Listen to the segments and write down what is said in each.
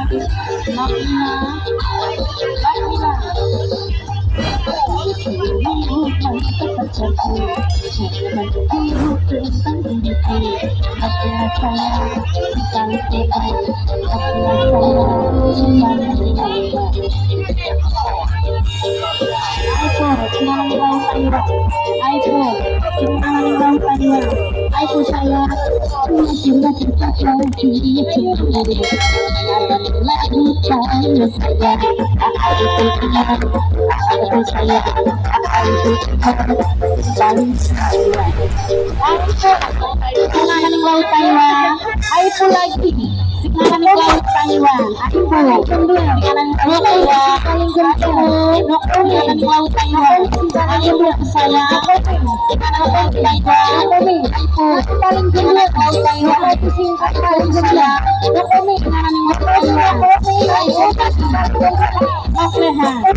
Saya cinta cinta lagi lagu saya saya saling saya sekarang laut Taiwan ayo lagi sekarang laut Taiwan ayo sekarang laut Taiwan paling kencang sekarang laut Taiwan ayo saya sekarang laut Taiwan paling jelek laut Taiwan itu singkat paling jelek sekarang laut Taiwan ayo nok leha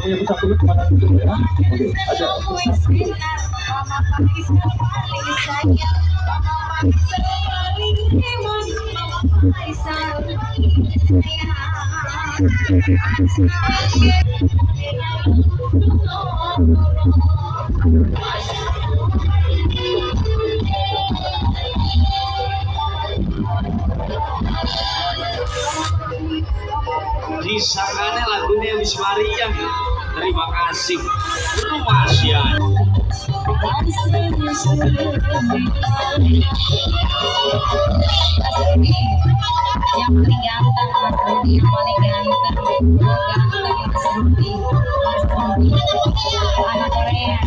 punya pecah peluk mana dulu ya? Oke, ada di sana lagunya Miss Maria. Terima kasih. Rumasia. Yang paling ganteng Mas Rudi, yang paling ganteng Mas Rudi, anak Korea,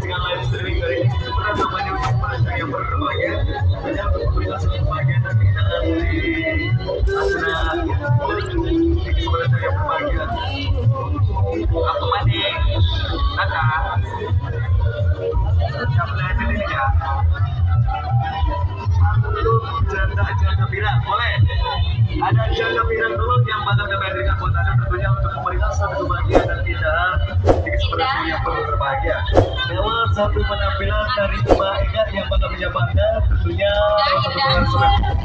dengan live streaming dari Instagram namanya Masyarakat yang berbahagia banyak komunitas yang berbahagia dan kita di Asna sebenarnya yang berbahagia aku mandi kakak yang belajar ini ya janda pirang boleh ada janda pirang dulu yang bakal kami berikan buat anda tentunya untuk memberikan satu kebahagiaan dan kita di kesempatan yang penuh berbahagia lewat satu penampilan dari Mbak Ega yang bakal menyapa anda tentunya satu penampilan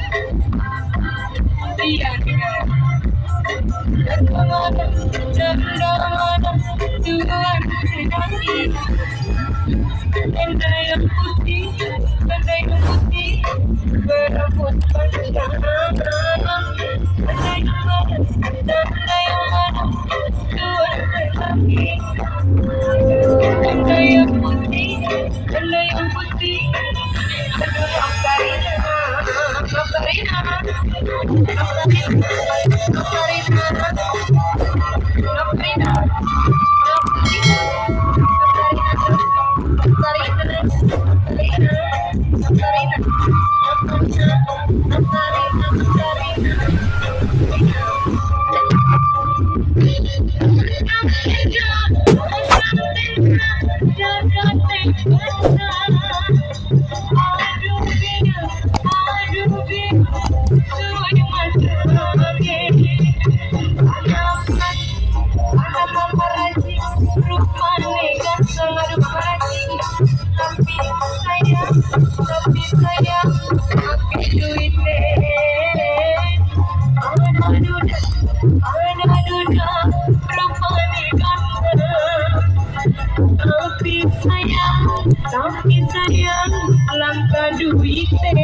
tapi sayang langkah duitnya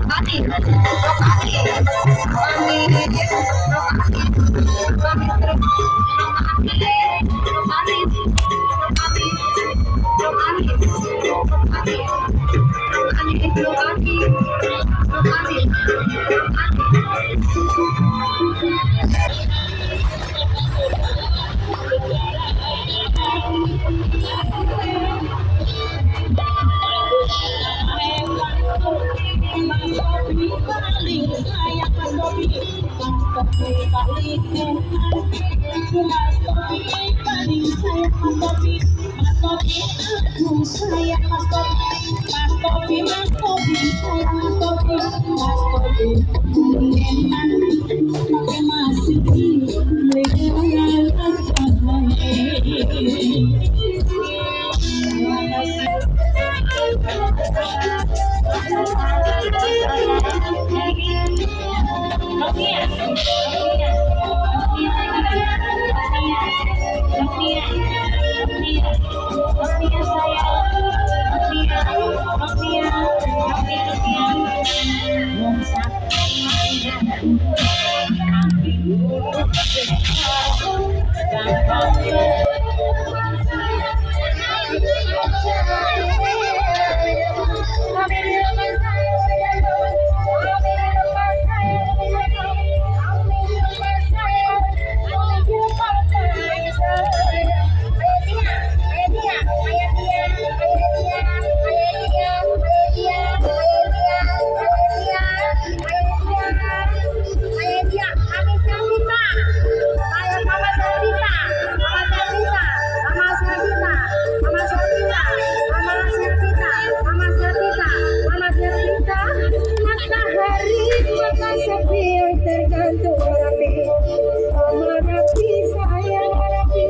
paling sayang Topi balikin, Mas Topi paling sayang Mas Topi, Mas Topi aku sayang Mas Topi, Mas Topi, Mas Topi sayang Mas Topi, Mas Topi enak tapi masih legal tergantung Merapi, Merapi sayang Merapi,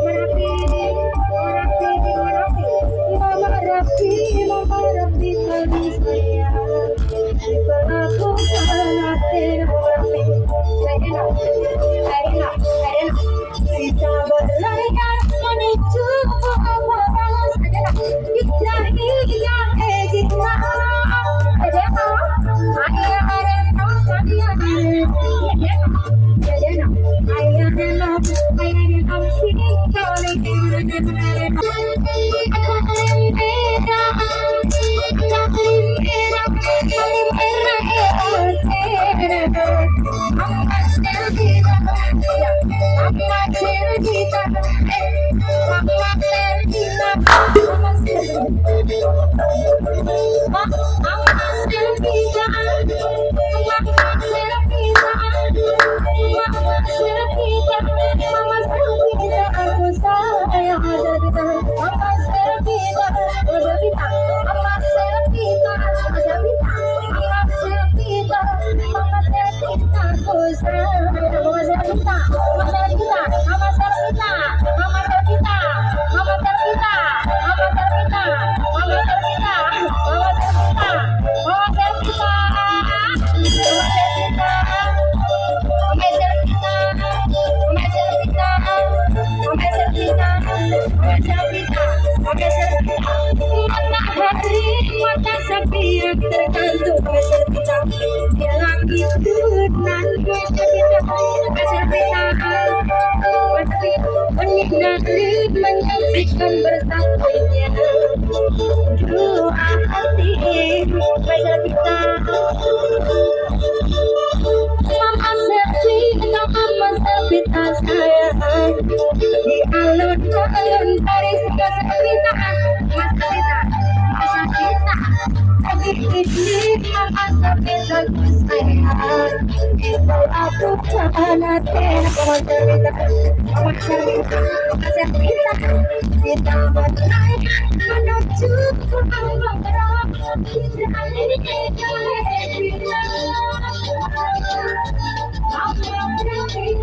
Merapi, Merapi, Merapi, Mama Rapi, Mama Rapi kali sayang, aku sanatin Merapi, Serena, kita berlayar menuju awan saja, kita yang kita, tergantung kita bilang itu nanti menikmati menyaksikan bersamanya doa hati pada kita mama sepi mama sepi sayang di alun-alun dari segala cerita masa kita ini mama sepi sayang itu aku sanatin mama cerita kita berlayar menuju awan kita ini